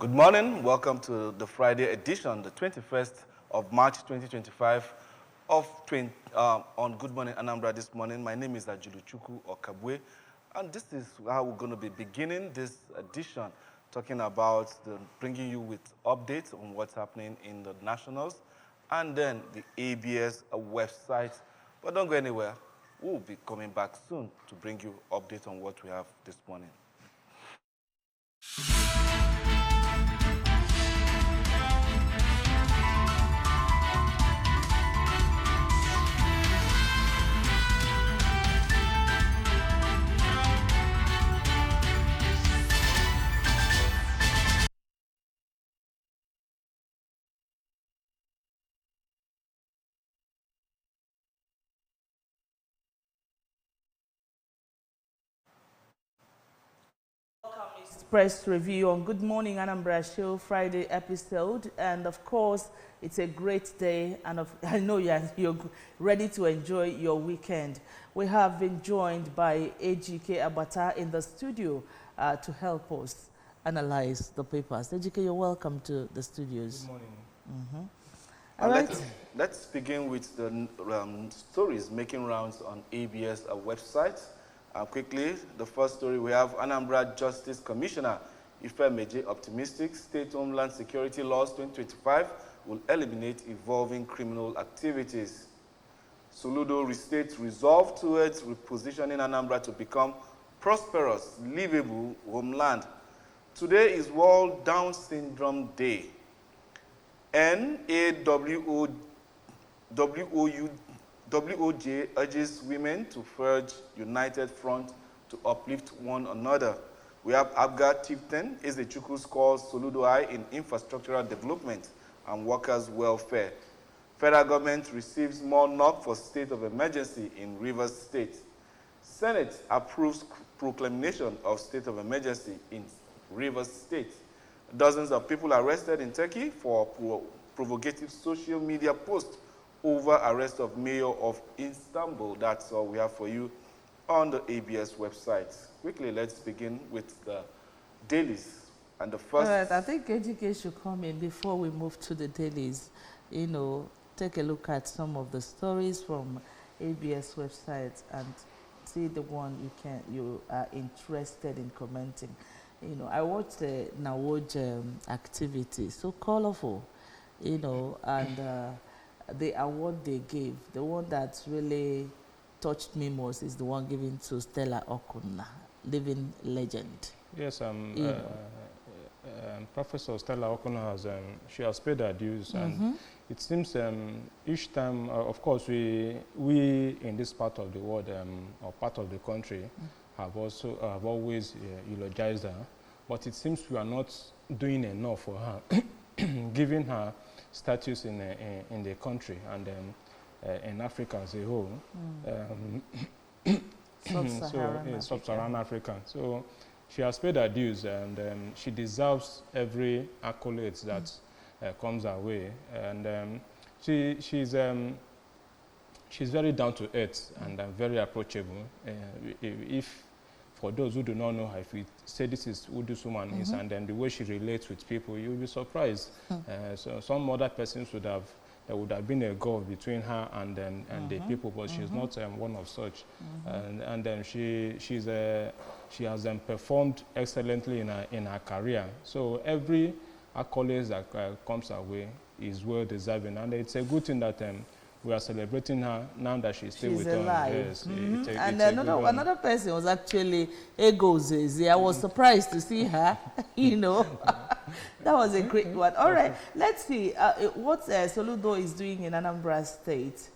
Good morning. Welcome to the Friday edition, the 21st of March 2025 on Good Morning Anambra this morning. My name is Ajuluchuku Okabwe, and this is how we're going to be beginning this edition, talking about bringing you with updates on what's happening in the nationals and then the ABS website. But don't go anywhere. We'll be coming back soon to bring you updates on what we have this morning. Press review on Good Morning Anambra Show Friday episode, and of course it's a great day, and I know you're ready to enjoy your weekend. We have been joined by AGK Abata in the studio to help us analyze the papers. AGK, you're welcome to the studios. Good morning. All right. Let's begin with the stories making rounds on ABS website. Quickly, the first story we have: Anambra Justice Commissioner Ifemeje optimistic State Homeland Security Laws 2025 will eliminate evolving criminal activities. Soludo restates resolve towards repositioning Anambra to become prosperous, livable homeland. Today is World Down Syndrome Day. WOJ urges women to forge united front to uplift one another. We have Abga Chieftain Ezechukwu's calls Soludo High in infrastructural development and workers' welfare. Federal government receives more knock for state of emergency in Rivers State. Senate approves proclamation of state of emergency in Rivers State. Dozens of people arrested in Turkey for provocative social media posts over arrest of mayor of Istanbul. That's all we have for you on the ABS website. Quickly, let's begin with the dailies. And the first... All right, I think AGK should come in before we move to the dailies. You know, take a look at some of the stories from ABS website and see the one you are interested in commenting. You know, I watched the Nawoj activity, so colorful, you know, and the award they gave, the one that really touched me most is the one given to Stella Okunna, living legend. Yes, Professor Stella Okunna she has paid her dues, and it seems each time, of course, we in this part of the world or part of the country have always eulogized her, but it seems we are not doing enough for her, giving her status in the country and in Africa as a whole. Sub-Saharan Africa. So she has paid her dues, and she deserves every accolade that comes her way. And she's very down to earth and very approachable. If for those who do not know her, if we say this is who this woman is, and then the way she relates with people, you'll be surprised. So some other persons there would have been a gulf between her and the people, but she's not one of such. And then she has performed excellently in her career. So every accolade that comes her way is well deserving, and it's a good thing that we are celebrating her now that she's still with us. Yes, and another person was actually Egozezi. I was surprised to see her, you know. That was a great one. All right, let's see what Soludo is doing in Anambra State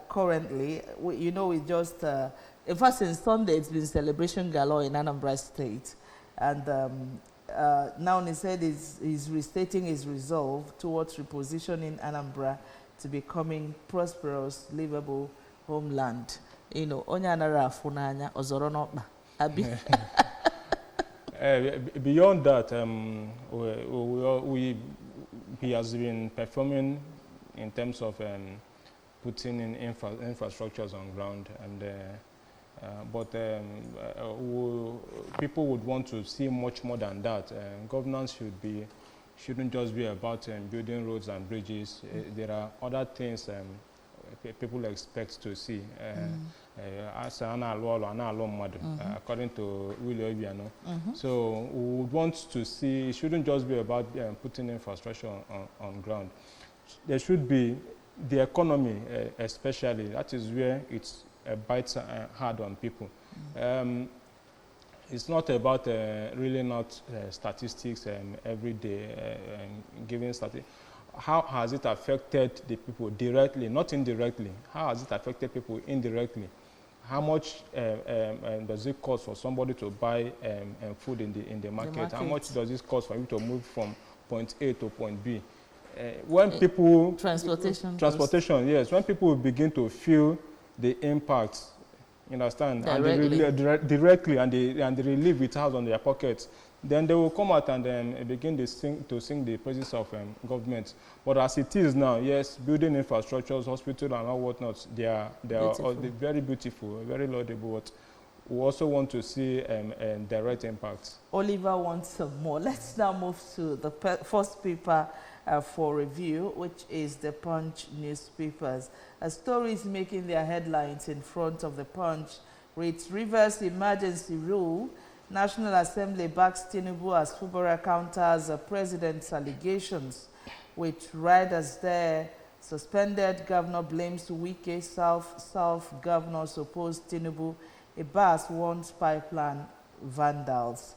currently. You know, we just, in fact, since Sunday, it's been celebration galore in Anambra State. And now he said he's restating his resolve towards repositioning Anambra to becoming prosperous, livable homeland. You know, onya anara afunanya ozoro n'okpa. Abi. Beyond that, he has been performing in terms of putting in infrastructures on ground, and But people would want to see much more than that. Governance shouldn't just be about building roads and bridges. There are other things people expect to see. According to Willie Obiano. So we would want to see, it shouldn't just be about putting infrastructure on ground. There should be the economy, especially. That is where it bites hard on people. It's not about really not statistics every day, giving statistics. How has it affected the people directly, not indirectly? How has it affected people indirectly? How much does it cost for somebody to buy food in the market? How much does it cost for you to move from point A to point B? When people... Transportation, yes. When people begin to feel the impact, you understand? Directly, and the relief it has on their pockets, then they will come out and begin to sing the praises of government. But as it is now, yes, building infrastructures, hospitals and all whatnot, they are very beautiful, very laudable. But we also want to see direct impacts. Oliver wants some more. Let's now move to the first paper for review, which is the Punch newspapers. A story is making their headlines in front of the Punch reads, Rivers emergency rule. National Assembly backs Tinubu as Fubara counters the president's allegations, with riders there. Suspended governor blames Wike. South governors oppose Tinubu. Abbas warns pipeline vandals.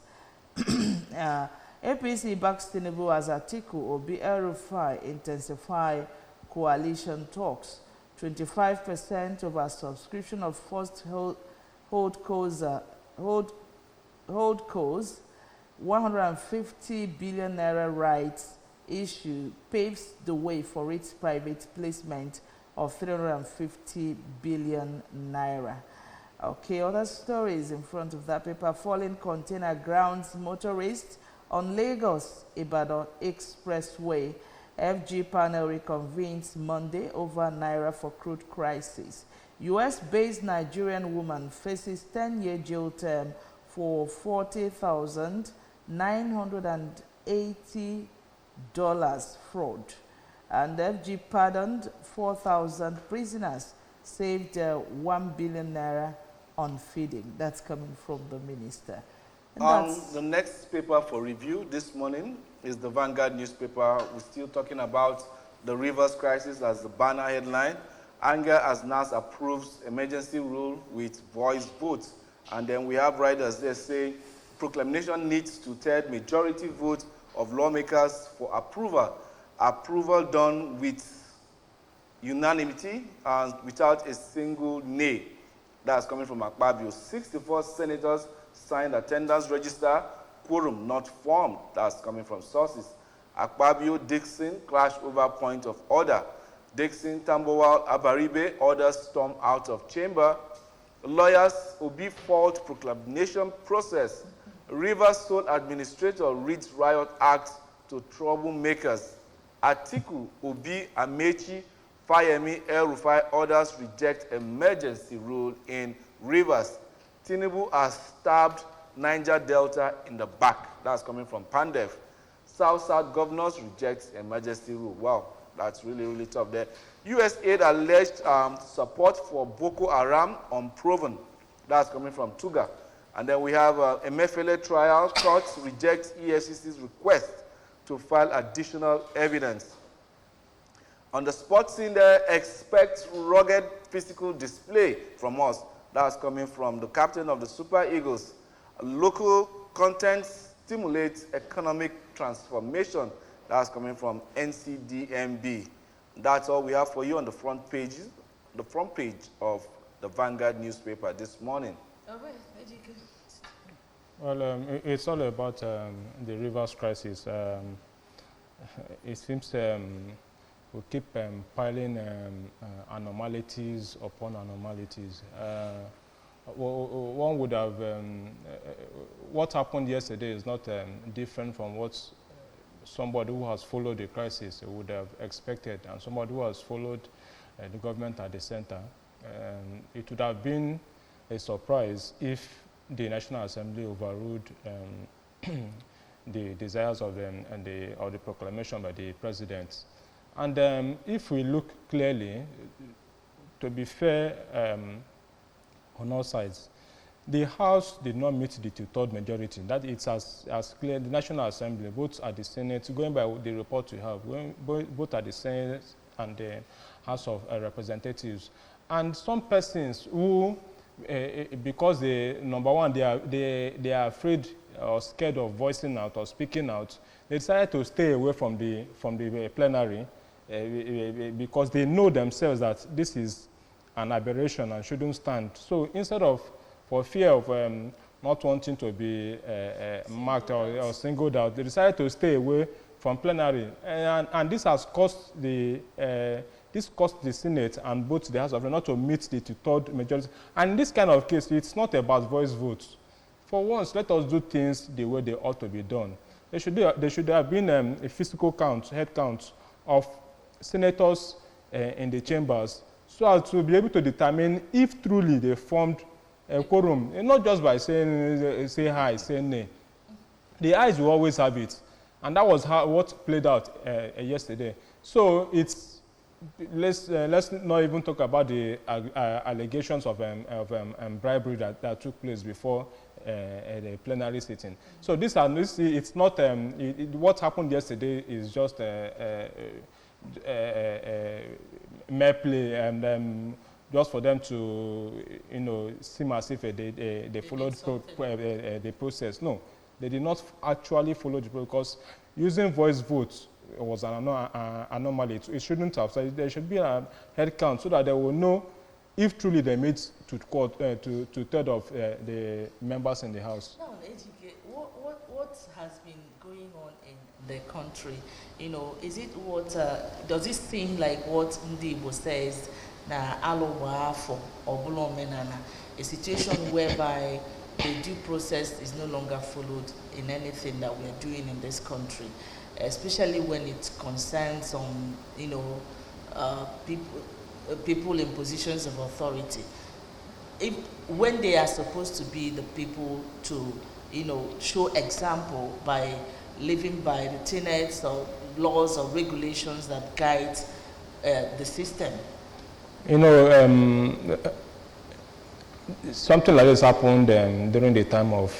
APC backs Tinubu as Atiku Obi El-Rufai intensify coalition talks. 25% of our subscription of first holdcos, 150 billion naira rights issue paves the way for its private placement of 350 billion naira. Okay, other stories in front of that paper. Falling container grounds motorists on Lagos-Ibadan Expressway. FG panel reconvenes Monday over naira for crude crisis. US-based Nigerian woman faces 10-year jail term for $40,980 fraud. And FG pardoned 4,000 prisoners, saved 1 billion naira on feeding. That's coming from the minister. The next paper for review this morning is the Vanguard newspaper. We're still talking about the Rivers crisis as the banner headline. Anger as NAS approves emergency rule with voice votes. And then we have riders there saying proclamation needs two-thirds majority vote of lawmakers for approval. Approval done with unanimity and without a single nay. That's coming from Akpabio. 64 senators signed attendance register, quorum not formed. That's coming from sources. Akpabio, Dixon clash over point of order. Dixon, Tambowal, Abaribe, orders storm out of chamber. Lawyers, Obi fault proclamation process. Rivers sole administrator reads riot act to troublemakers. Atiku, Obi, Amechi, Fayemi, El-Rufai orders reject emergency rule in Rivers. Tinubu has stabbed Niger Delta in the back. That's coming from Pandev. South governors reject emergency rule. Wow, that's really, really tough there. US aid alleged support for Boko Haram unproven. That's coming from Tuga. And then we have Emefiele trial. Courts reject EFCC's request to file additional evidence. On the sports scene there, expect rugged physical display from us. That's coming from the captain of the Super Eagles. Local content stimulates economic transformation. That's coming from NCDMB. That's all we have for you on the front page of the Vanguard newspaper this morning. Well, it's all about the Rivers crisis. It seems we keep piling anomalies upon anomalies. One would have, what happened yesterday is not different from what somebody who has followed the crisis would have expected, and somebody who has followed the government at the center. It would have been a surprise if the National Assembly overruled the desires of them and the proclamation by the president. And if we look clearly, to be fair on all sides, the House did not meet the two-third majority. That it's as clear. The National Assembly, both at the Senate, going by the report we have, both at the Senate and the House of Representatives, and some persons who, because number one, they are afraid or scared of voicing out or speaking out, they decided to stay away from the plenary because they know themselves that this is an aberration and shouldn't stand. So instead of, for fear of not wanting to be marked or singled out, they decided to stay away from plenary, and this has caused the Senate and both the House of Representatives not to meet the two-third majority. And in this kind of case, it's not about voice votes. For once, let us do things the way they ought to be done. There should have been a physical count, head count of senators in the chambers, so as to be able to determine if truly they formed a quorum, and not just by saying say hi, say nay. The ayes will always have it, and that was what played out yesterday. So it's let's not even talk about the allegations of bribery that took place before the plenary sitting. So it's not what happened yesterday is just mere play and. Just for them to, seem as if they followed the process. No, they did not actually follow the process, because using voice votes was an anomaly. It shouldn't have. So there should be a head count so that they will know if truly they made two-thirds of the members in the House. Now, what has been going on in the country? Is it does it seem like what Ndibo says? Na alowafo obulomenana, a situation whereby the due process is no longer followed in anything that we are doing in this country, especially when it concerns people in positions of authority. When they are supposed to be the people to show example by living by the tenets or laws or regulations that guide the system. Something like this happened during the time of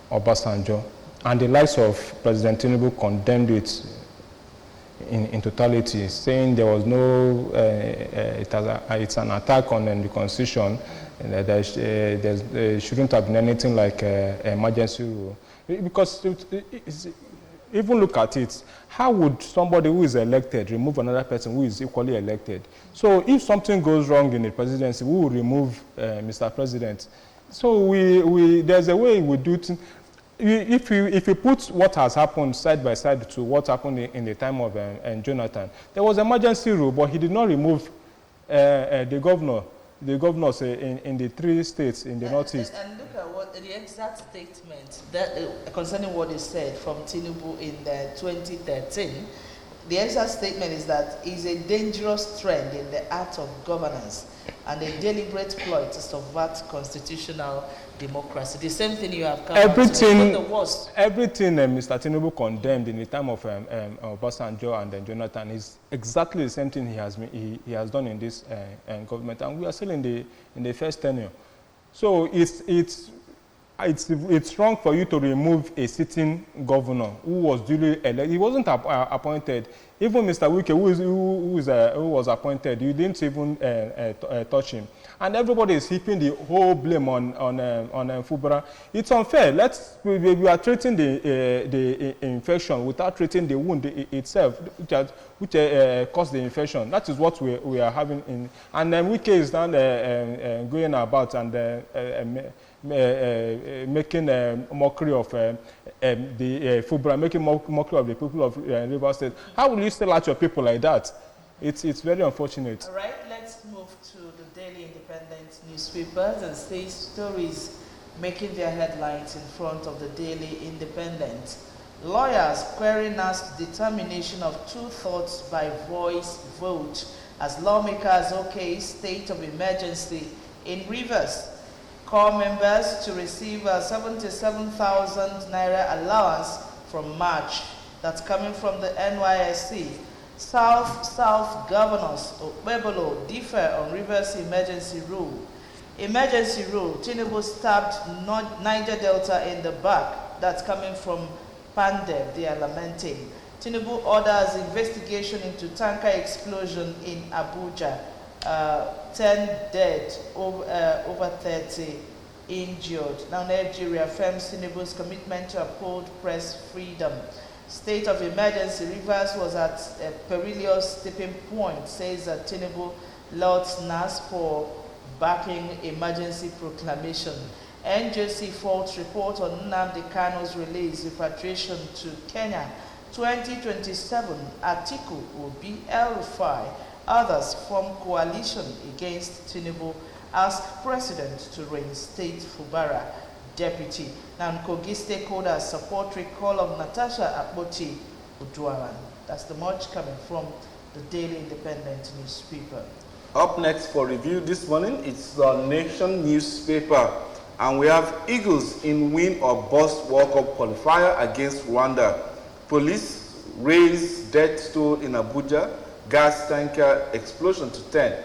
Obasanjo, and the likes of President Tinubu condemned it in totality, saying there was no, it's an attack on the Constitution, and that there shouldn't have been anything like emergency rule. Because even look at it, how would somebody who is elected remove another person who is equally elected? So if something goes wrong in the presidency, we will remove Mr. President. So there's a way we do things. If you put what has happened side by side to what happened in the time of Jonathan, there was emergency rule, but he did not remove the governors in the 3 states in the Northeast. And look at what the exact statement that concerning what is said from Tinubu in 2013. The exact statement is that it's a dangerous trend in the art of governance and a deliberate ploy to subvert constitutional democracy. The same thing you have come everything, the worst. Everything Mr. Tinubu condemned in the time of Obasanjo and Jonathan is exactly the same thing he has done in this government, and we are still in the first tenure. So it's wrong for you to remove a sitting governor who was duly elected. He wasn't appointed. Even Mr. Wike, who was appointed, you didn't even touch him. And everybody is heaping the whole blame on Fubara. It's unfair. We are treating the infection without treating the wound itself, which caused the infection. That is what we are having in. And then Wike is now going about and making mockery of the Fubara, making mockery of the people of Rivers State. How will you sell out your people like that? It's very unfortunate. All right, let's move to the Daily Independent newspapers and see stories making their headlines in front of the Daily Independent. Lawyers query NAS's determination of 2/3 by voice vote as lawmakers okay state of emergency in Rivers. Corps members to receive a 77,000 naira allowance from March. That's coming from the NYSC. South governors Okpebolo differ on Rivers emergency rule. Emergency rule, Tinubu stabbed Niger Delta in the back. That's coming from Pandev, they are lamenting. Tinubu orders investigation into tanker explosion in Abuja. 10 dead, over 30 injured. Now Nigeria affirms Tinubu's commitment to uphold press freedom. State of emergency, Rivers was at a perilous tipping point, says that Tinubu lauds NAS for backing emergency proclamation. NJC fault report on Nnamdi Kanu's release, repatriation to Kenya. 2027, Atiku will be El-Rufai. Others form coalition against Tinubu, ask President to reinstate Fubara deputy. Now, Kogi stakeholders support recall of Natasha Akpoti Uduaran. That's the much coming from the Daily Independent newspaper. Up next for review this morning, it's the Nation newspaper. And we have Eagles in win or bust World Cup qualifier against Rwanda. Police raise death toll in Abuja. Gas tanker explosion to 10.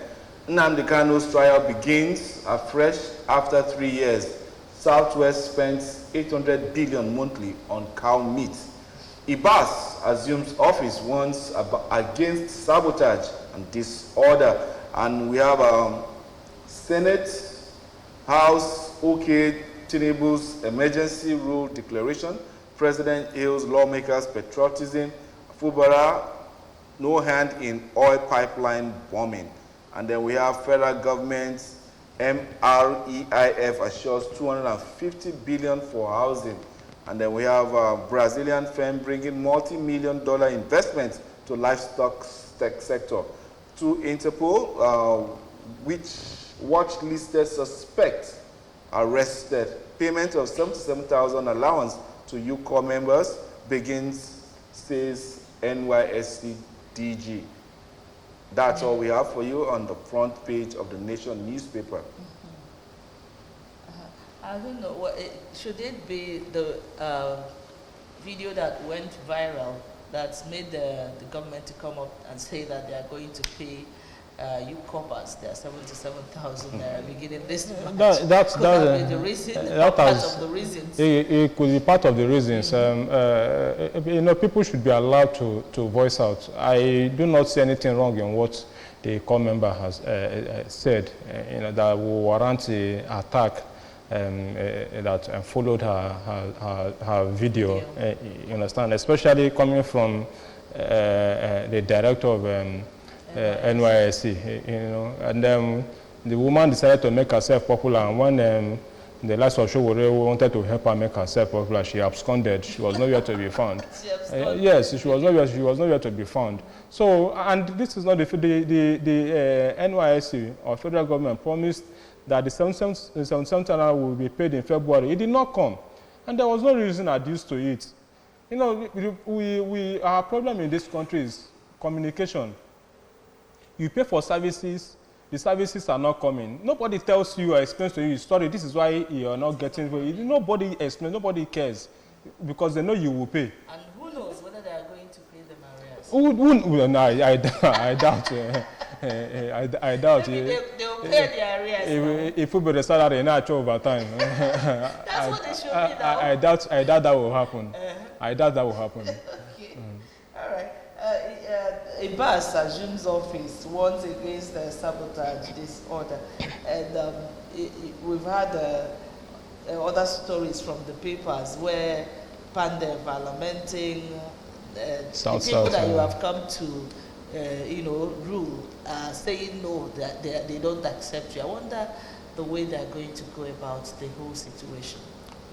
Nnamdi Kanu's trial begins afresh after 3 years. Southwest spends 800 billion monthly on cow meat. Ibas assumes office once against sabotage and disorder. And we have Senate, House, OK, Tinubu's emergency rule declaration. President hails lawmakers' patriotism. Fubara, no hand in oil pipeline bombing. And then we have federal government, MREIF assures 250 billion for housing. And then we have a Brazilian firm bringing multi-million-dollar investments to livestock sector. To Interpol, which watch-listed suspects arrested. Payment of 77,000 allowance to UCOR members begins, says NYSC DG. That's all we have for you on the front page of the Nation newspaper. I don't know, should it be the video that went viral that's made the government to come up and say that they are going to pay you coppers their 77,000 beginning this month? That's the reason, part of the reasons. It could be part of the reasons. You know, people should be allowed to voice out. I do not see anything wrong in what the core member has said. You know, that will warrant an attack that followed her video. You understand, especially coming from the director of NYSC, you know, and the woman decided to make herself popular, and when the last of Showore wanted to help her make herself popular, she absconded. She was nowhere to be found. Yes, she was nowhere to be found. So, and this is not the NYSC or federal government promised that the 77,000 will be paid in February. It did not come, and there was no reason adduced to it. You know, our problem in this country is communication. You pay for services, the services are not coming. Nobody tells you or explains to you, sorry, this is why you're not getting. Nobody explains, nobody cares, because they know you will pay. And who knows whether they are going to pay them arrears? No, I doubt. I doubt. Maybe they will pay the arrears. If we the salary not over time. That's what they should be now. I doubt that will happen. I doubt that will happen. Okay. All right. Ibas assumes office once against the sabotage disorder, and we've had other stories from the papers where Pandev are lamenting the people that you have come to, rule, saying no, that they don't accept you. I wonder the way they are going to go about the whole situation.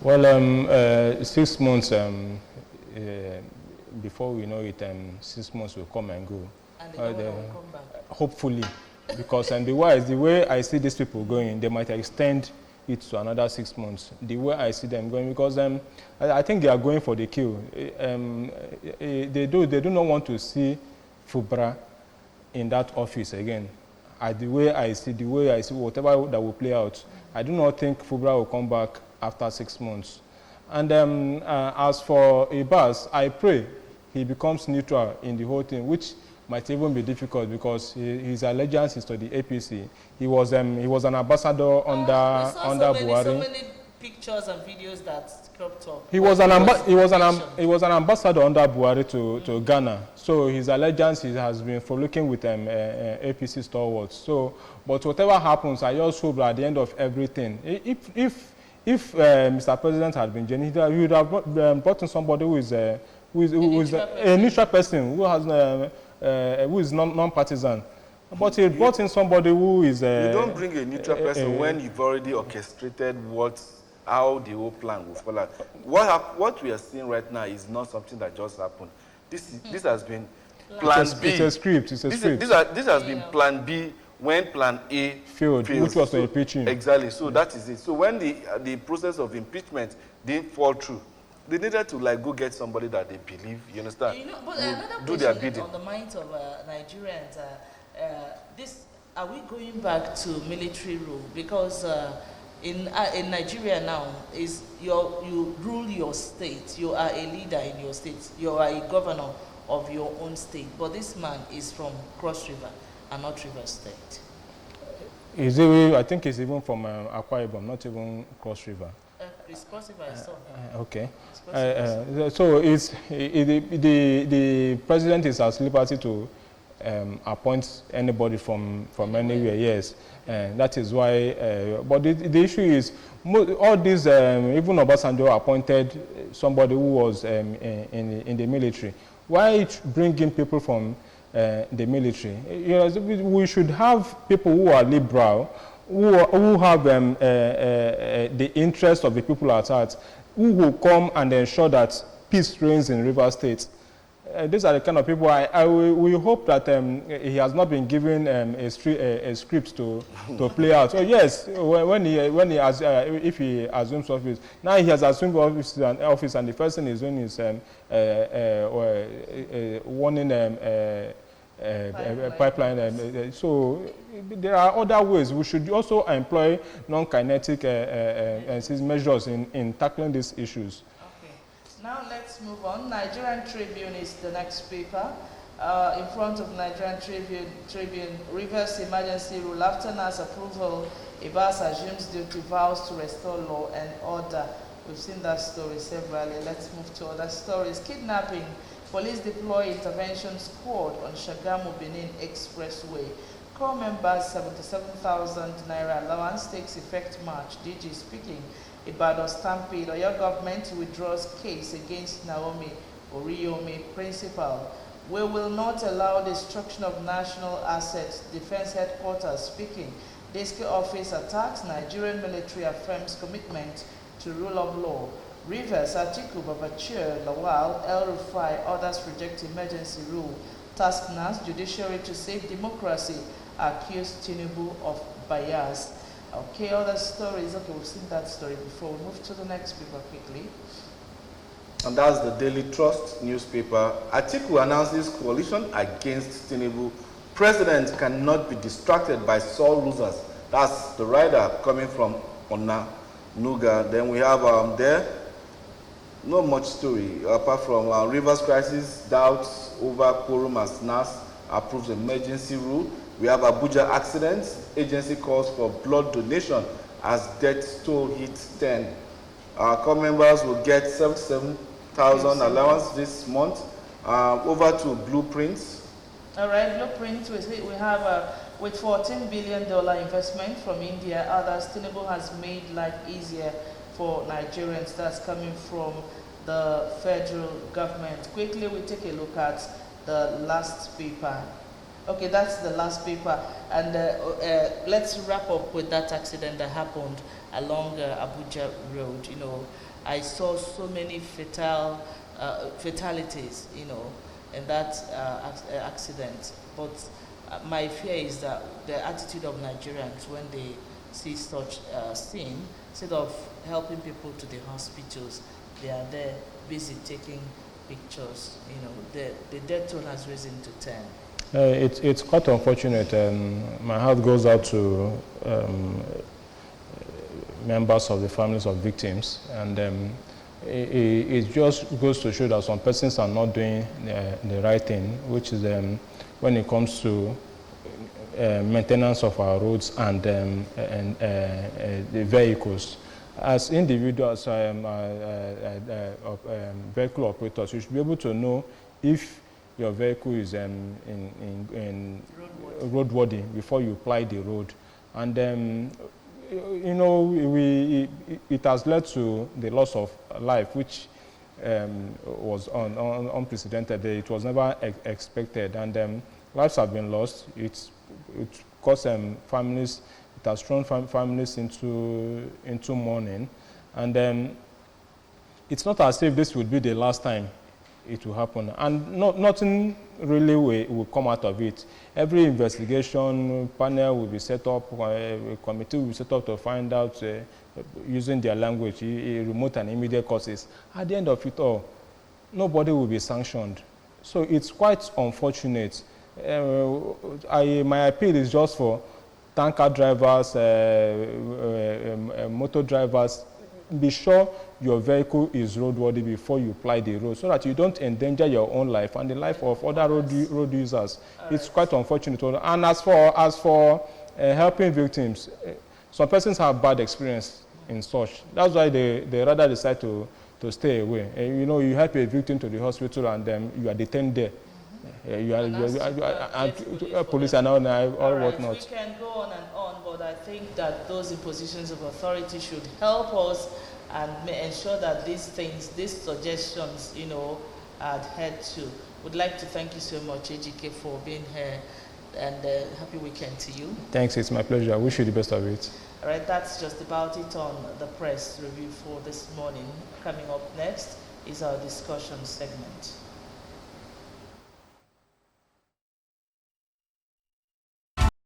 Well, 6 months. Before we know it, 6 months will come and go. And they will come back. Hopefully, because the way I see these people going, they might extend it to another 6 months. The way I see them going, because I think they are going for the kill. They do not want to see Fubara in that office again. The way I see whatever that will play out, I do not think Fubara will come back after 6 months. And as for Ibas, I pray he becomes neutral in the whole thing, which might even be difficult because his allegiance is to the APC. He was an ambassador under Buhari. So many pictures and videos that cropped up. He was an ambassador under Buhari to Ghana. So his allegiance has been frolicking with APC stalwarts. So, but whatever happens, I just hope that at the end of everything, if Mr. President had been genuine, he would have brought in somebody who is a neutral person who is non-partisan. But he brought in somebody who is... you don't bring a neutral person when you've already orchestrated how the whole plan will fall out. What we are seeing right now is not something that just happened. This has been plan B. It's a script. This has been plan B when plan A failed, which was to impeach him. Exactly. So that is it. So when the process of impeachment didn't fall through, they needed to go get somebody that they believe. You understand? But another do their bidding. On the minds of Nigerians, are we going back to military rule? Because in Nigeria now, you rule your state. You are a leader in your state. You are a governor of your own state. But this man is from Cross River and not River State. I think he's even from Akwa Ibom, not even Cross River. It's Cross River, I saw. Okay. So the president is at liberty to appoint anybody from anywhere, yes. That is why, but the issue is, all these, even Obasanjo appointed somebody who was in the military. Why bring in people from the military? We should have people who are liberal, who have the interest of the people at heart, who will come and ensure that peace reigns in River State. These are the kind of people we hope that he has not been given a script to play out. So yes, if he assumes office, now he has assumed office and the first thing he's doing is warning pipeline. So there are other ways. We should also employ non-kinetic measures in tackling these issues. Now let's move on. Nigerian Tribune is the next paper. In front of Nigerian Tribune, reverse emergency rule. After NAS approval, Ibas assumes duty, vows to restore law and order. We've seen that story severally. Let's move to other stories. Kidnapping. Police deploy intervention squad on Shagamu Benin Expressway. Corps members 77,000 naira allowance takes effect March. DG speaking. Ibadan Stampede, or your government withdraws case against Naomi Oriyomi, principal. We will not allow destruction of national assets, Defense Headquarters speaking. District Office attacks, Nigerian military affirms commitment to rule of law. Rivers, Atiku, Babachir, Lawal, El Rufai, others reject emergency rule. Task NAS, judiciary to save democracy, accused Tinubu of bias. Okay, other stories. Okay, we've seen that story before. We move to the next paper quickly. And that's the Daily Trust newspaper. Atiku announces coalition against Tinubu. President cannot be distracted by sore losers. That's the rider coming from Onanuga. Then we have there, not much story, apart from Rivers crisis, doubts over quorum as NAS approves emergency rule. We have Abuja accidents. Agency calls for blood donation as death toll hits 10. Our corps members will get 77,000 allowance this month. Over to Blueprints. All right, Blueprint. We have with $14 billion investment from India. Others, Tinubu has made life easier for Nigerians. That's coming from the federal government. Quickly, we take a look at the last paper. Okay, that's the last paper, and let's wrap up with that accident that happened along Abuja Road. I saw so many fatalities, in that accident. But my fear is that the attitude of Nigerians when they see such scene, instead of helping people to the hospitals, they are there busy taking pictures. The death toll has risen to 10. It's quite unfortunate, and my heart goes out to members of the families of victims. And it just goes to show that some persons are not doing the right thing, which is when it comes to maintenance of our roads and the vehicles. As individuals, vehicle operators, you should be able to know if your vehicle is roadworthy before you apply the road. And you know, it has led to the loss of life, which was unprecedented. It was never expected, and lives have been lost. It caused families. It has thrown families into mourning, and it's not as if this would be the last time it will happen, and nothing really will come out of it. Every investigation panel will be set up, a committee will be set up to find out, using their language, remote and immediate causes. At the end of it all, nobody will be sanctioned. So it's quite unfortunate. My appeal is just for tanker drivers, motor drivers. Be sure your vehicle is roadworthy before you apply the road, so that you don't endanger your own life and the life of other road users. It's quite unfortunate. And as for helping victims, some persons have bad experience in such. That's why they rather decide to stay away. You know, you help a victim to the hospital and you are detained there. You are police and all whatnot. We can go on and on, but I think that those in positions of authority should help us and ensure that these things, these suggestions, you know, are adhered to. Would like to thank you so much, AGK, for being here, and happy weekend to you. Thanks, it's my pleasure. I wish you the best of it. All right, that's just about it on the press review for this morning. Coming up next is our discussion segment.